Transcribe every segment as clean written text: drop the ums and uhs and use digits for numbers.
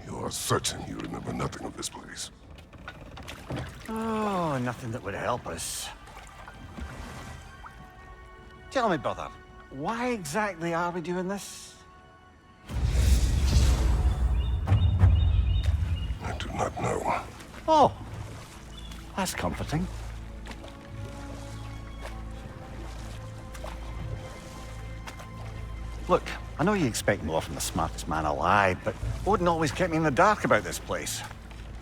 You are certain you remember nothing of this place? Oh, nothing that would help us. Tell me, brother, why exactly are we doing this? I do not know. Oh, that's comforting. Look, I know you expect more from the smartest man alive, but Odin always kept me in the dark about this place.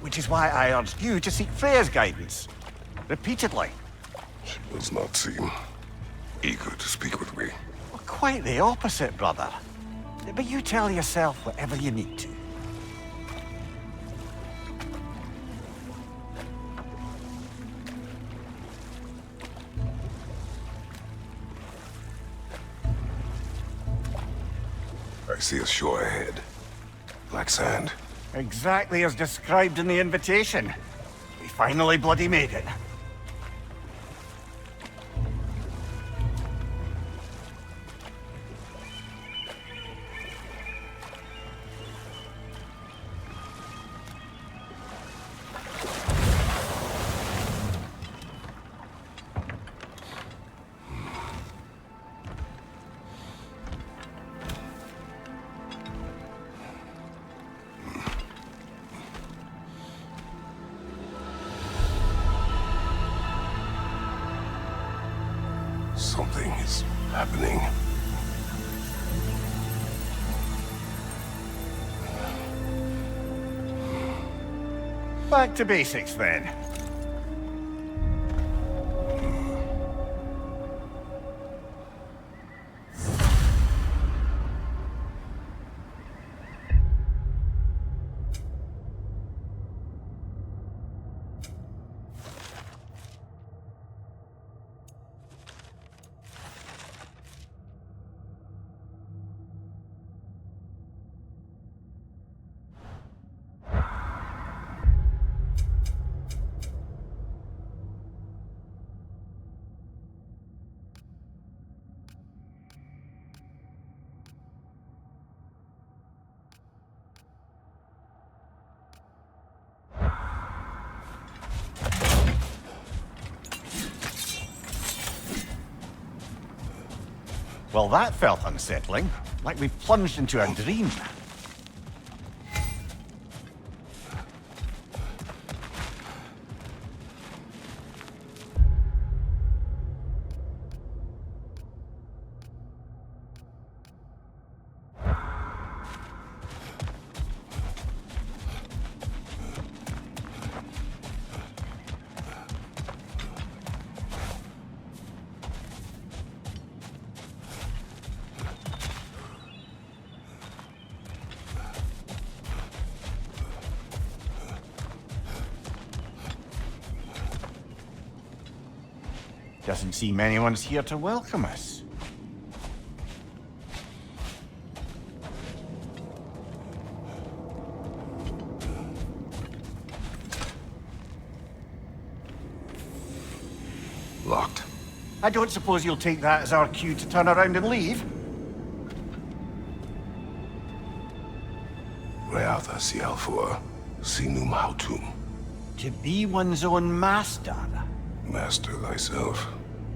Which is why I urged you to seek Freya's guidance. Repeatedly. She does not seem eager to speak with me. Well, quite the opposite, brother. But you tell yourself whatever you need to. I see a shore ahead. Black sand. Exactly as described in the invitation. We finally bloody made it. Something is happening. Back to basics then. Well, that felt unsettling. Like we plunged into a dream. Doesn't seem anyone's here to welcome us. Locked. I don't suppose you'll take that as our cue to turn around and leave? Reatha Sialfur, Sinum Hautum. To be one's own master. Master thyself.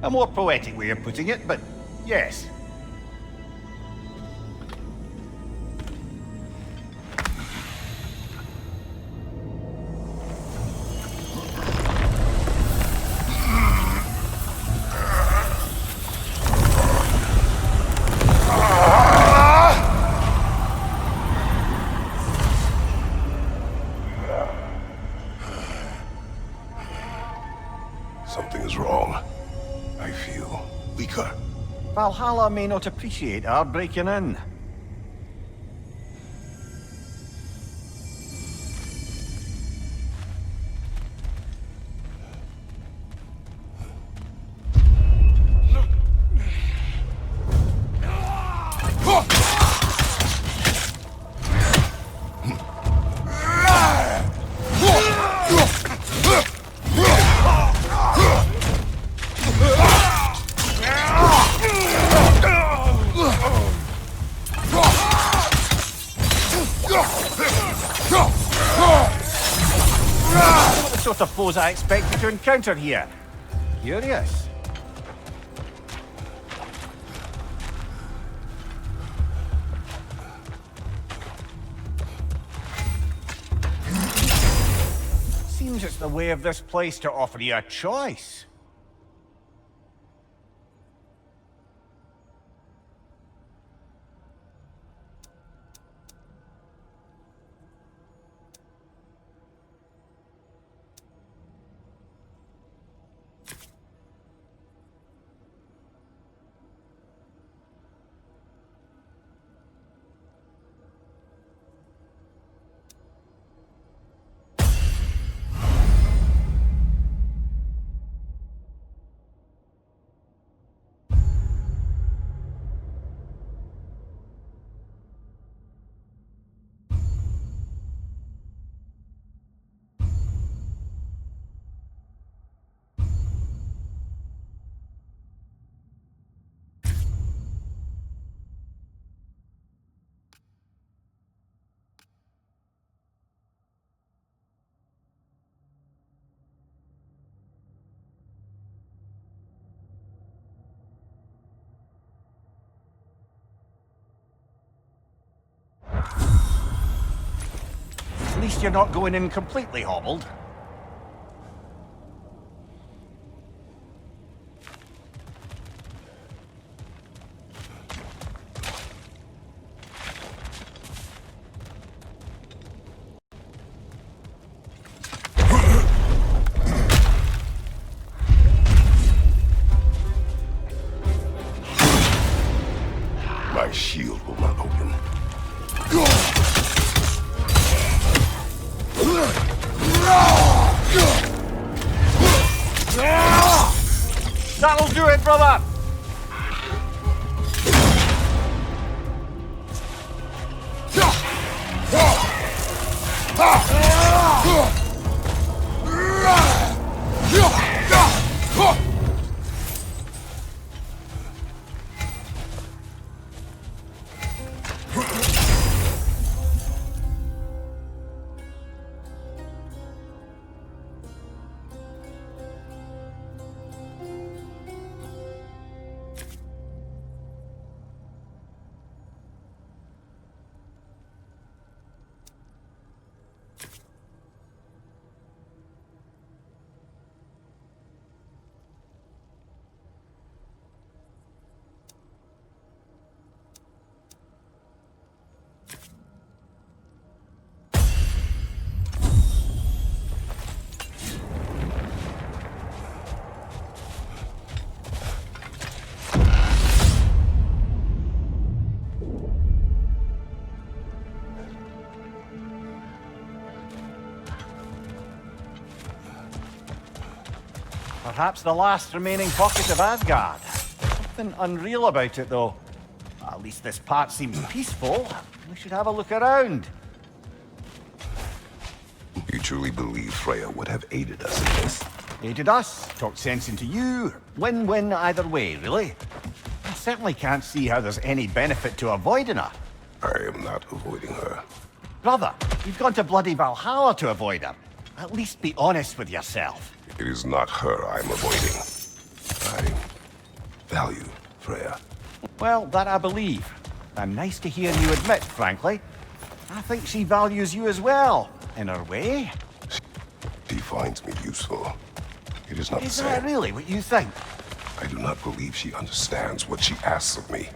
A more poetic way of putting it, but yes. Something is wrong. I feel weaker. Valhalla may not appreciate our breaking in. sort of foes I expected to encounter here. Curious. Seems it's the way of this place to offer you a choice. At least you're not going in completely hobbled. My shield will not open. That'll do it, brother! Perhaps the last remaining pocket of Asgard. Something unreal about it, though. At least this part seems peaceful. We should have a look around. You truly believe Freya would have aided us in this? Aided us, talked sense into you. Win-win either way, really. I certainly can't see how there's any benefit to avoiding her. I am not avoiding her. Brother, you've gone to bloody Valhalla to avoid her. At least be honest with yourself. It is not her I'm avoiding. I value Freya. Well, that I believe. And nice to hear you admit, frankly. I think she values you as well, in her way. She finds me useful. It is not the Is same. that really what you think? I do not believe she understands what she asks of me.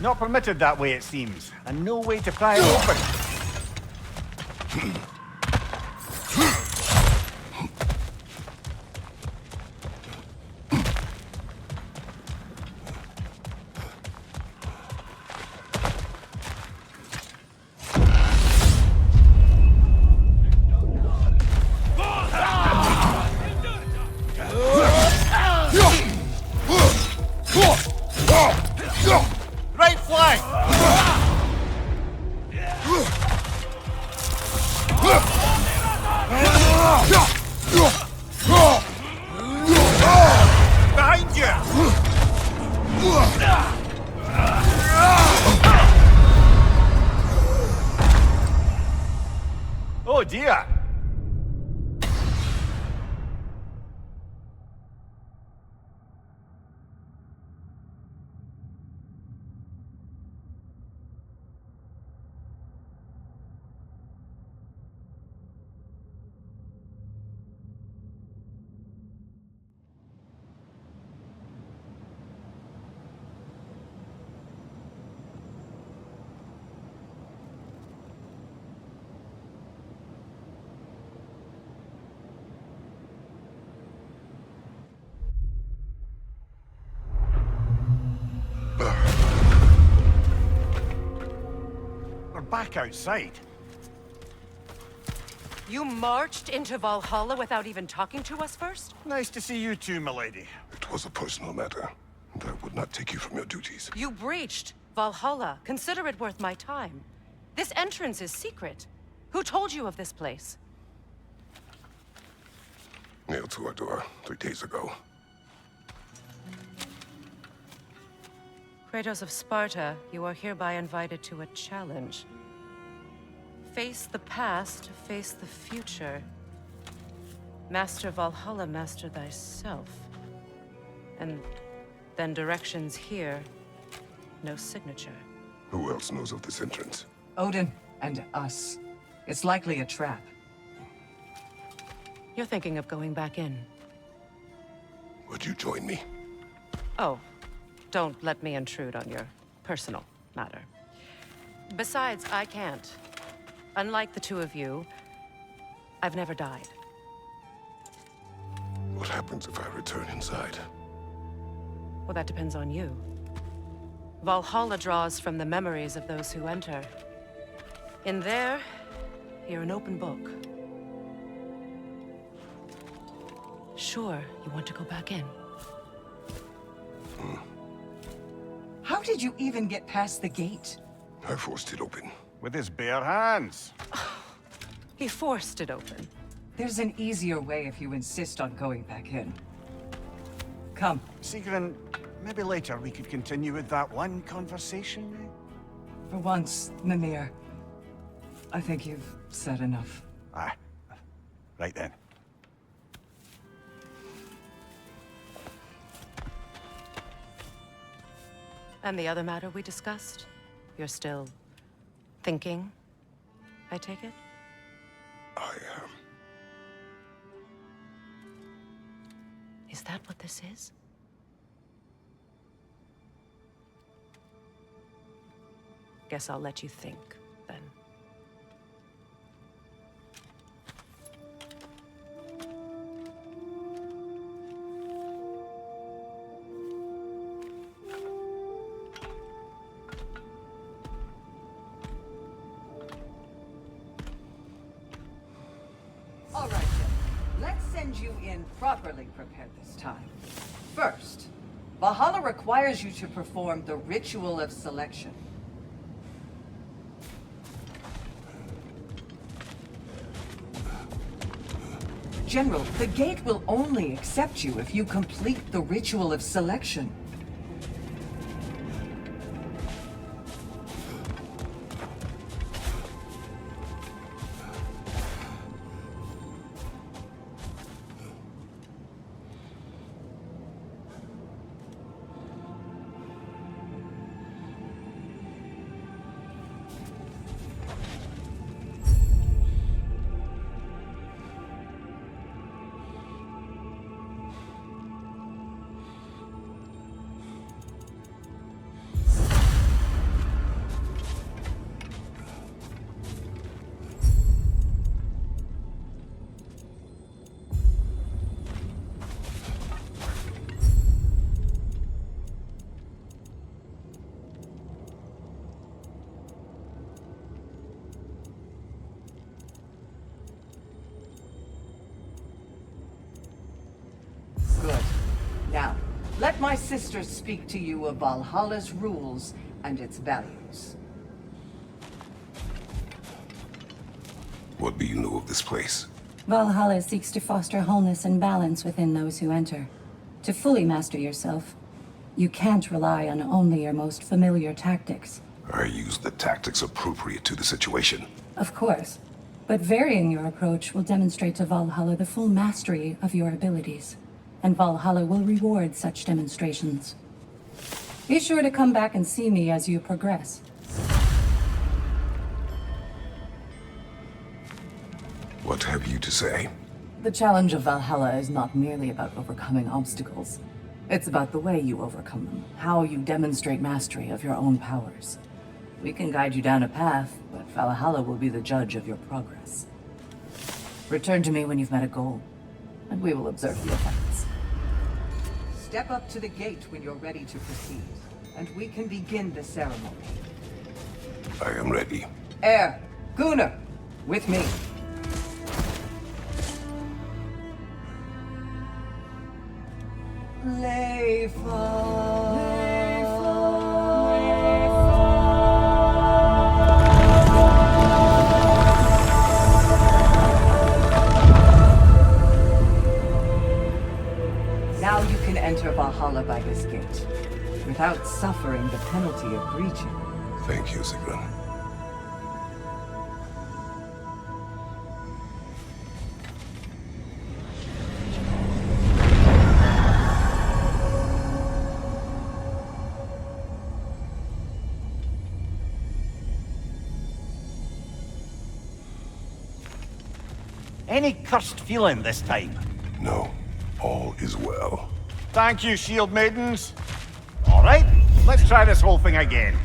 Not permitted that way, it seems. And no way to pry it open. Right flank! Behind you! Oh dear! We're back outside. You marched into Valhalla without even talking to us first? Nice to see you too, milady. It was a personal matter, and I would not take you from your duties. You breached Valhalla. Consider it worth my time. This entrance is secret. Who told you of this place? Nailed to our door 3 days ago. Kratos of Sparta, you are hereby invited to a challenge. Face the past, face the future. Master Valhalla, master thyself. And then directions here, no signature. Who else knows of this entrance? Odin and us. It's likely a trap. You're thinking of going back in. Would you join me? Oh, don't let me intrude on your personal matter. Besides, I can't. Unlike the two of you, I've never died. What happens if I return inside? Well, that depends on you. Valhalla draws from the memories of those who enter. In there, you're an open book. Sure, you want to go back in. How did you even get past the gate? I forced it open. With his bare hands. He forced it open. There's an easier way if you insist on going back in. Come. Sigrun, maybe later we could continue with that one conversation, eh? For once, Mimir. I think you've said enough. Aye. Right then. And the other matter we discussed? You're still thinking, I take it? I am. Is that what this is? Guess I'll let you think, then. All right, then. Let's send you in properly prepared this time. First, Valhalla requires you to perform the ritual of selection. General, the gate will only accept you if you complete the ritual of selection. Let my sisters speak to you of Valhalla's rules and its values. What do you know of this place? Valhalla seeks to foster wholeness and balance within those who enter. To fully master yourself, you can't rely on only your most familiar tactics. I use the tactics appropriate to the situation. Of course, but varying your approach will demonstrate to Valhalla the full mastery of your abilities, and Valhalla will reward such demonstrations. Be sure to come back and see me as you progress. What have you to say? The challenge of Valhalla is not merely about overcoming obstacles. It's about the way you overcome them, how you demonstrate mastery of your own powers. We can guide you down a path, but Valhalla will be the judge of your progress. Return to me when you've met a goal, and we will observe the effects. Step up to the gate when you're ready to proceed, and we can begin the ceremony. I am ready. Gunnar, with me. Now you can enter Valhalla by this gate, without suffering the penalty of breaching. Thank you, Sigrun. Any cursed feeling this time? No, all is well. Thank you, shield maidens. All right, let's try this whole thing again.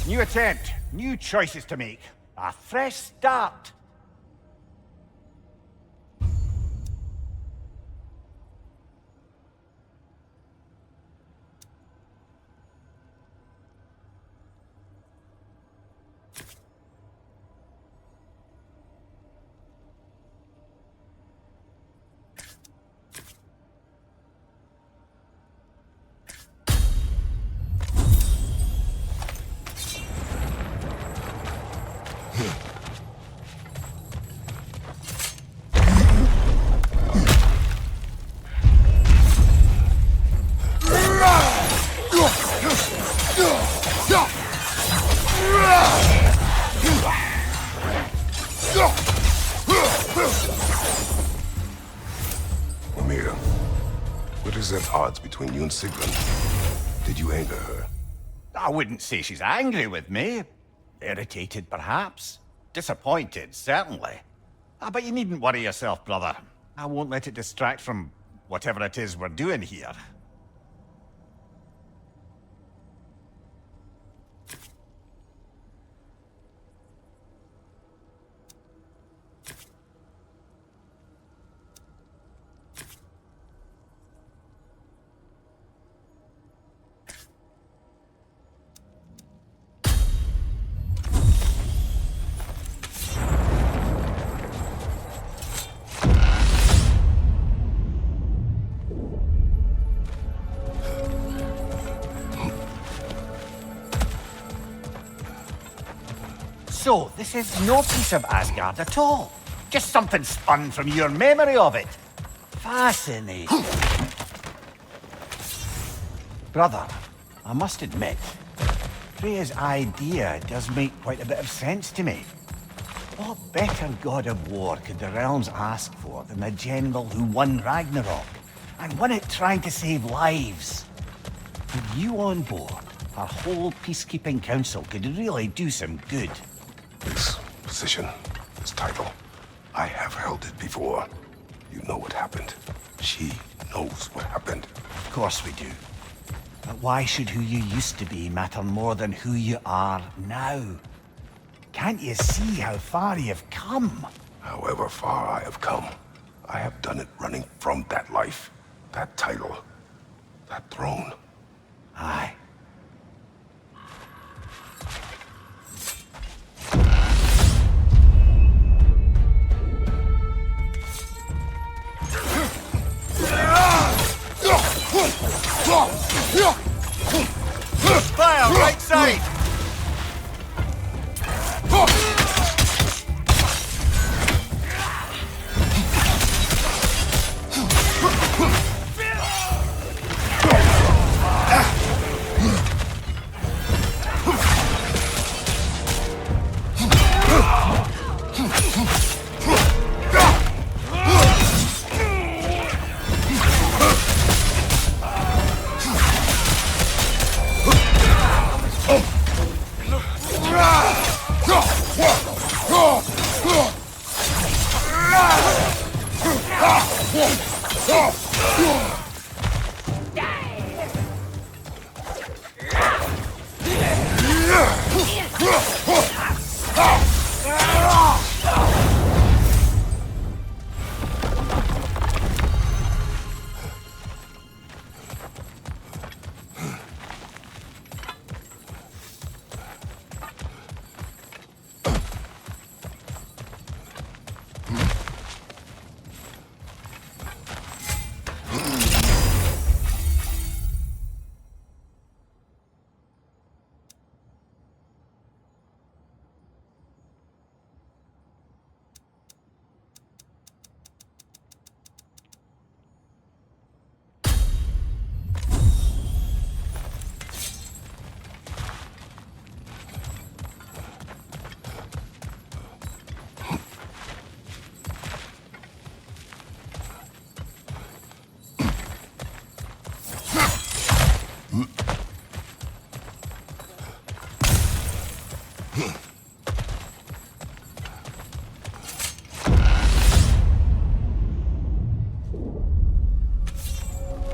New attempt, new choices to make. A fresh start. Mimir, what is at odds between you and Sigrun? Did you anger her? I wouldn't say she's angry with me. Irritated, perhaps. Disappointed, certainly. But you needn't worry yourself, brother. I won't let it distract from whatever it is we're doing here. So, this is no piece of Asgard at all. Just something spun from your memory of it. Fascinating. Brother, I must admit, Freya's idea does make quite a bit of sense to me. What better god of war could the realms ask for than the general who won Ragnarok, and won it trying to save lives? With you on board, our whole peacekeeping council could really do some good. This position, this title, I have held it before. You know what happened. She knows what happened. Of course we do. But why should who you used to be matter more than who you are now? Can't you see how far you've come? However far I have come, I have done it running from that life, that title, that throne. Aye. Fire, right side!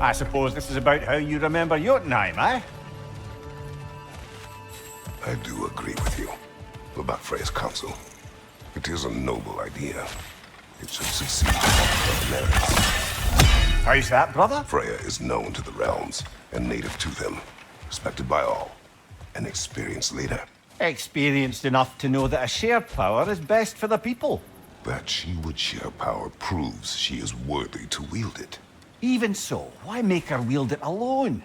I suppose this is about how you remember Jotunheim, eh? I do agree with you about Freya's council. It is a noble idea. It should succeed on merits. How's that, brother? Freya is known to the realms and native to them, respected by all. An experienced leader. Experienced enough to know that a shared power is best for the people. That she would share power proves she is worthy to wield it. Even so, why make her wield it alone?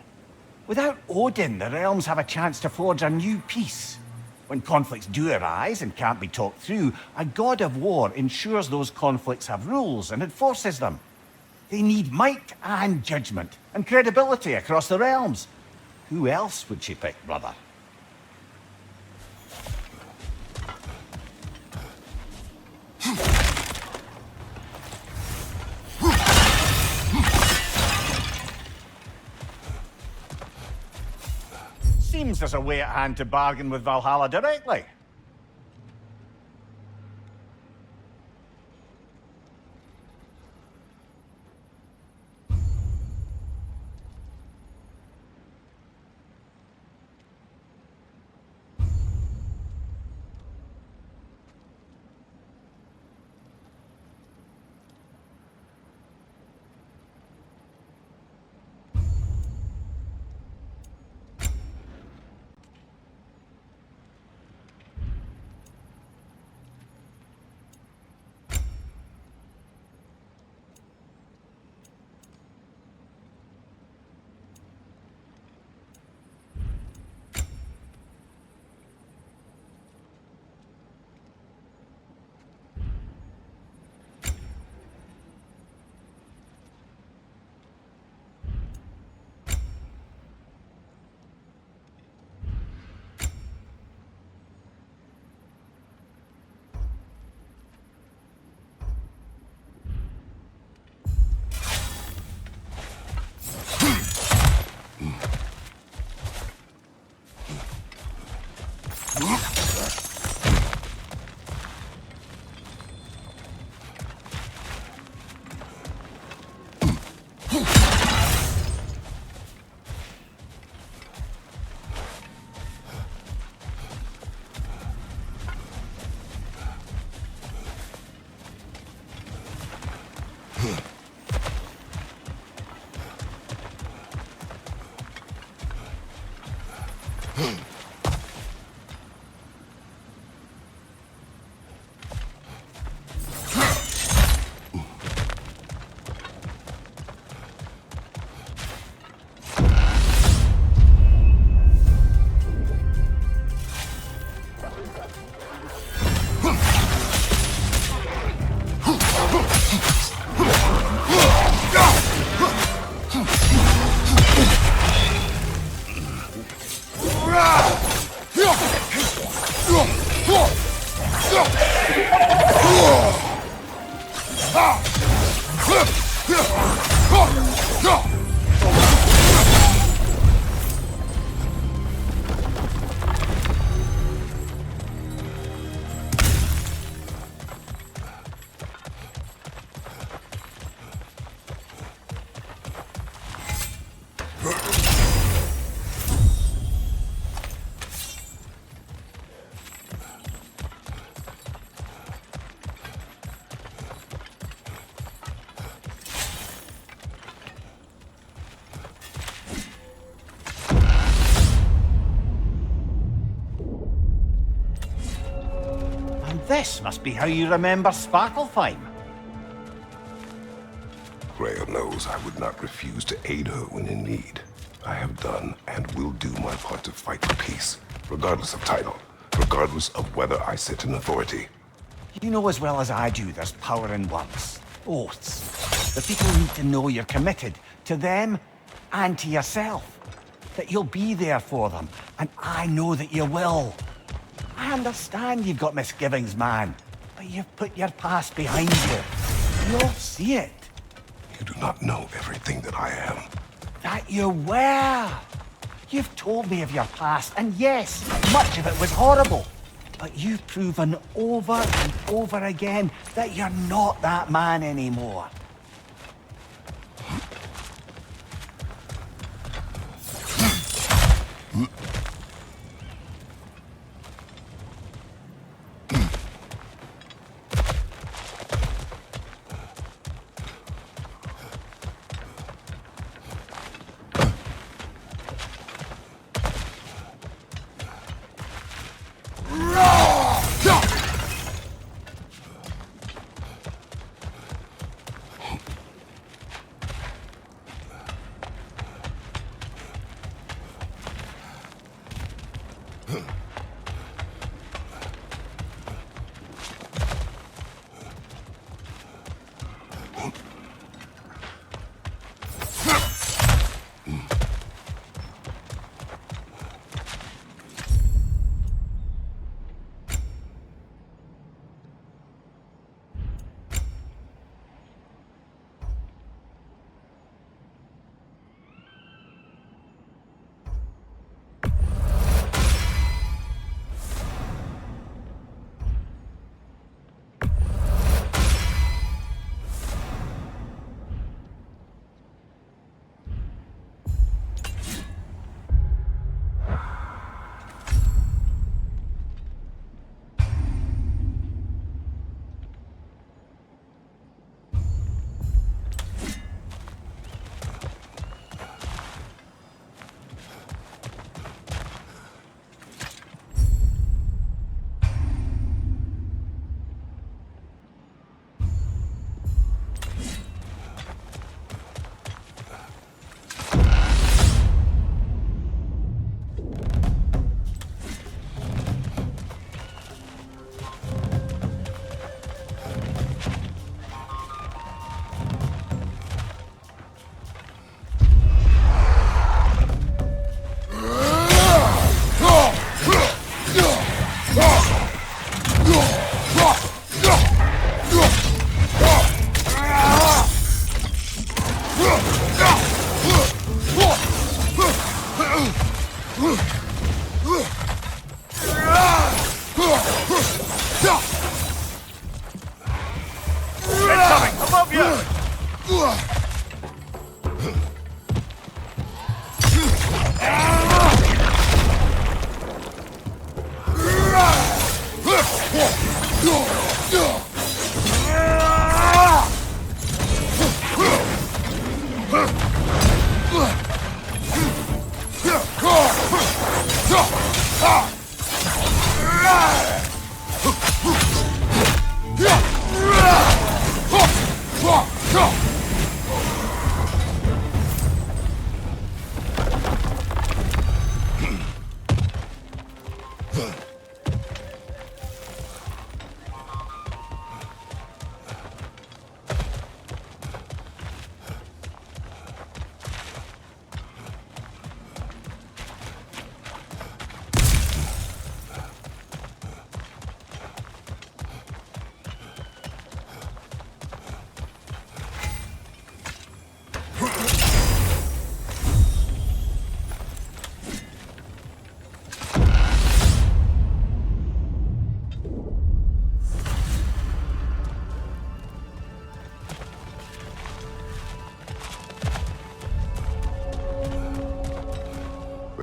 Without Odin, the realms have a chance to forge a new peace. When conflicts do arise and can't be talked through, a god of war ensures those conflicts have rules and enforces them. They need might and judgment, and credibility across the realms. Who else would she pick, brother? Seems there's a way at hand to bargain with Valhalla directly. This must be how you remember Svartalfheim. Rhea knows I would not refuse to aid her when in need. I have done and will do my part to fight for peace, regardless of title, regardless of whether I sit in authority. You know as well as I do there's power in words, oaths. The people need to know you're committed, to them and to yourself. That you'll be there for them, and I know that you will. I understand you've got misgivings, man, but you've put your past behind you. You'll see it. You do not know everything that I am. That you were. You've told me of your past, and yes, much of it was horrible. But you've proven over and over again that you're not that man anymore.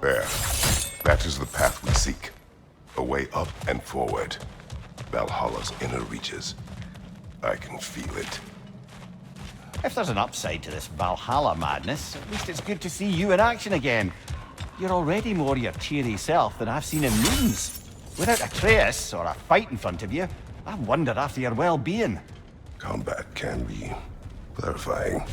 There. That is the path we seek. A way up and forward. Valhalla's inner reaches. I can feel it. If there's an upside to this Valhalla madness, at least it's good to see you in action again. You're already more your cheery self than I've seen in moons. Without a trace or a fight in front of you, I wonder after your well-being. Combat can be clarifying.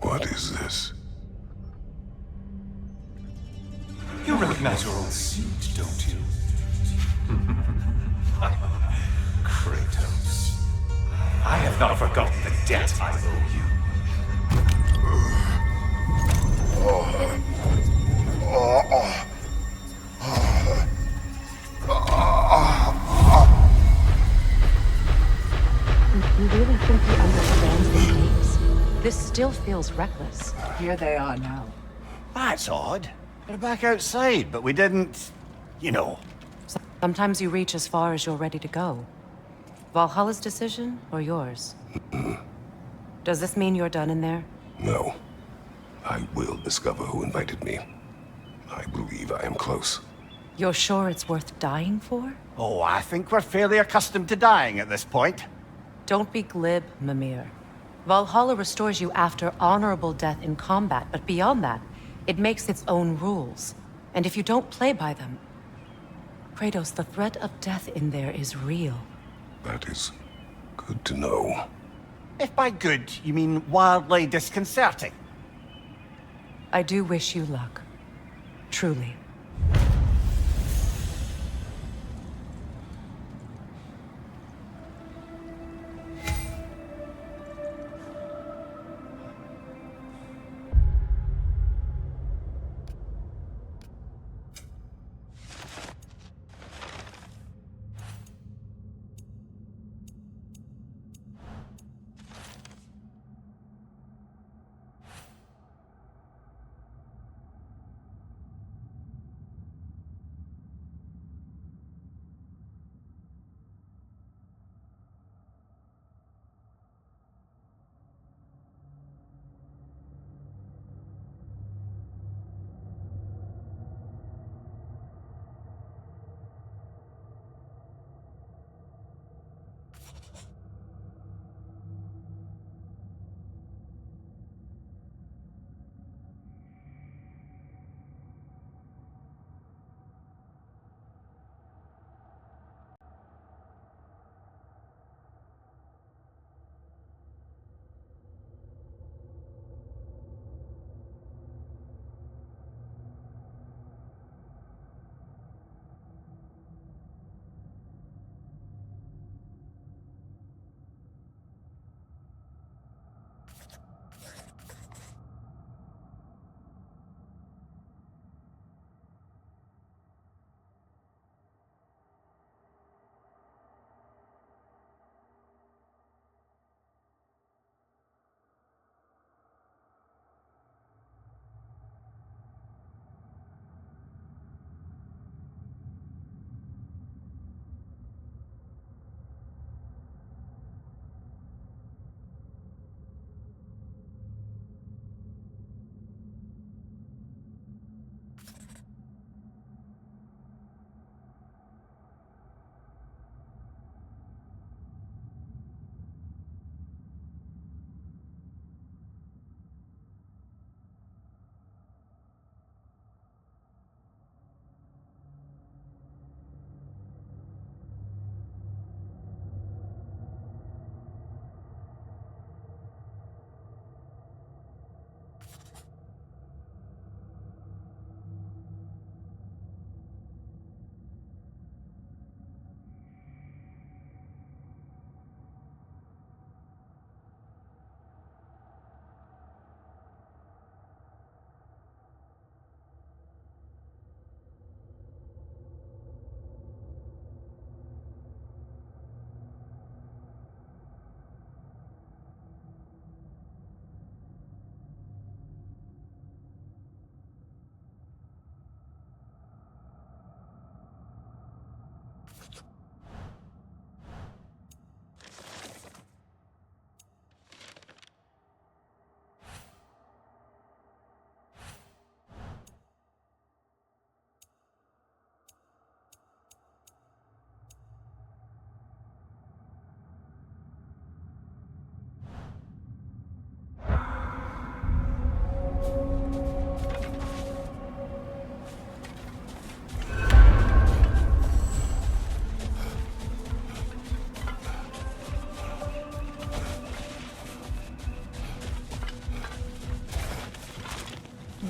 What is this? You recognize your old suit, don't you? Kratos. I have not forgotten the debt I owe you. You really think he understands the stakes? This still feels reckless. Here they are now. That's odd. We're back outside, but we didn't... you know. Sometimes you reach as far as you're ready to go. Valhalla's decision, or yours? Does this mean you're done in there? No. I will discover who invited me. I believe I am close. You're sure it's worth dying for? Oh, I think we're fairly accustomed to dying at this point. Don't be glib, Mimir. Valhalla restores you after honorable death in combat, but beyond that, it makes its own rules. And if you don't play by them... Kratos, the threat of death in there is real. That is good to know. If by good, you mean wildly disconcerting. I do wish you luck. Truly.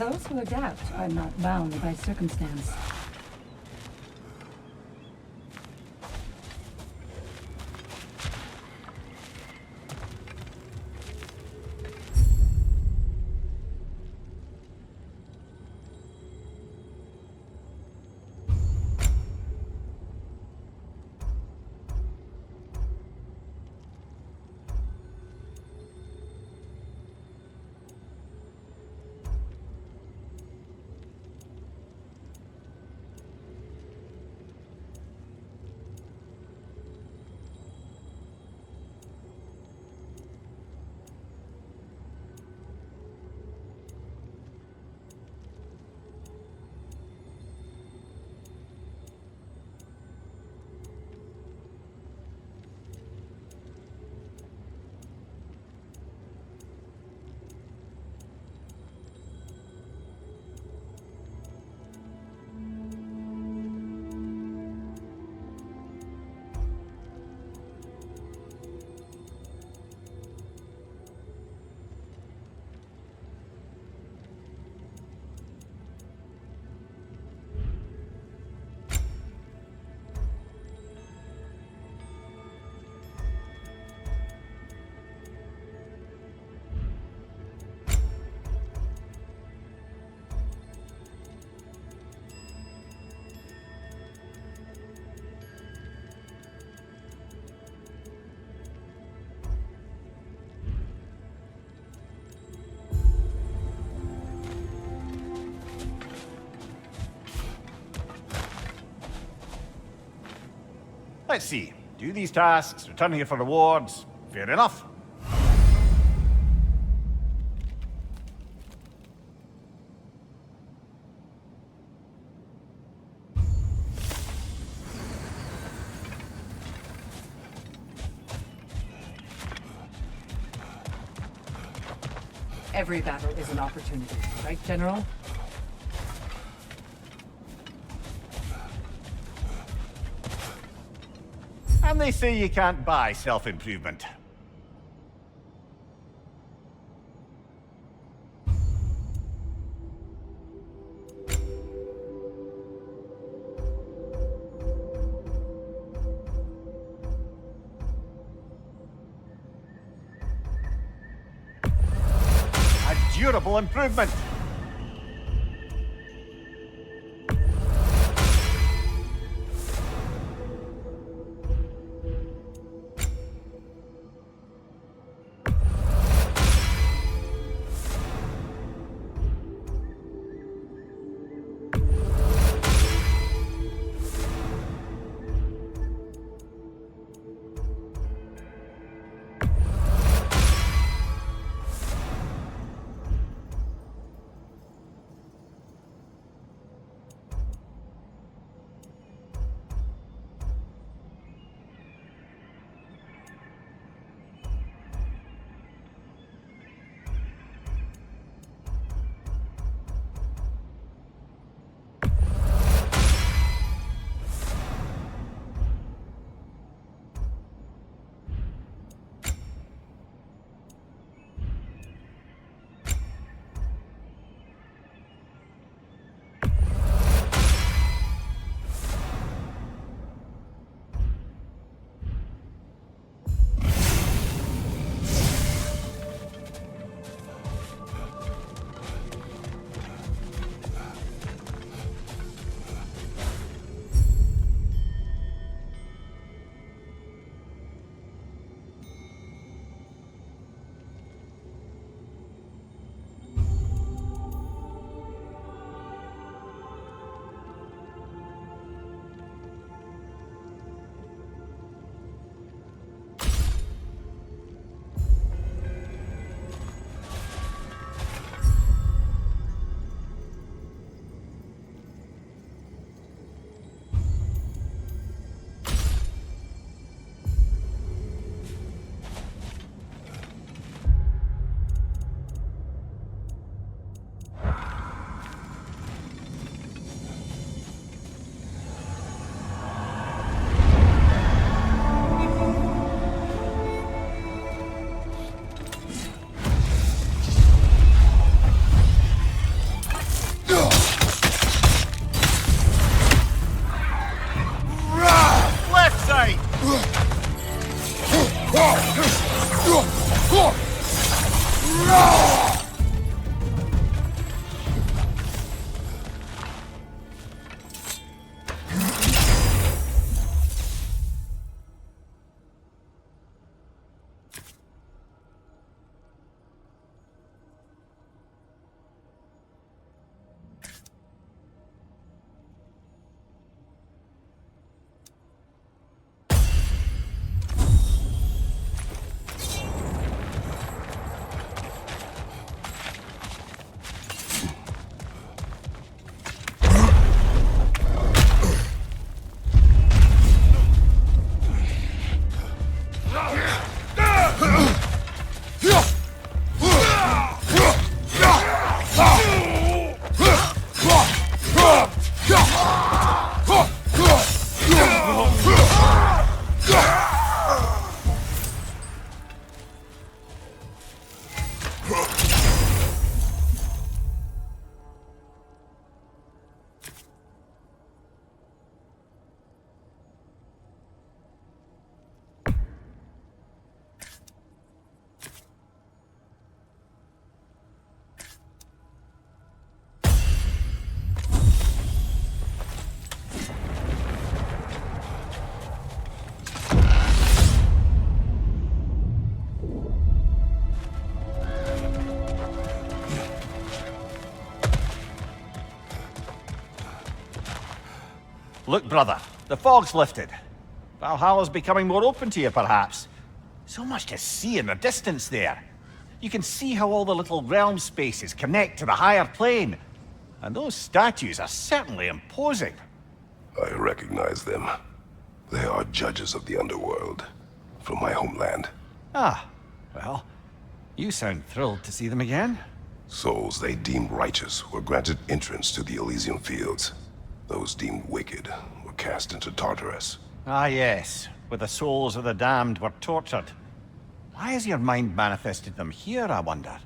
Those who adapt are not bound by circumstance. Let's see. Do these tasks, return here for rewards. Fair enough. Every battle is an opportunity, right, General? And they say you can't buy self-improvement. A durable improvement. Look, brother, the fog's lifted. Valhalla's becoming more open to you, perhaps. So much to see in the distance there. You can see how all the little realm spaces connect to the higher plane. And those statues are certainly imposing. I recognize them. They are judges of the underworld, from my homeland. Ah, well, you sound thrilled to see them again. Souls they deemed righteous were granted entrance to the Elysian fields. Those deemed wicked were cast into Tartarus. Ah, yes, where the souls of the damned were tortured. Why has your mind manifested them here, I wonder?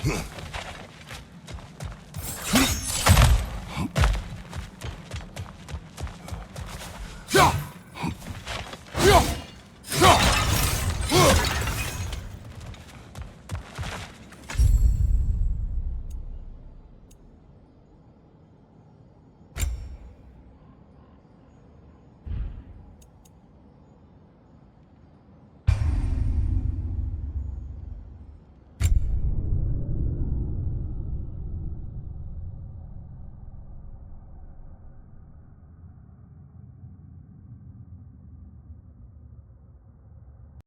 Huh.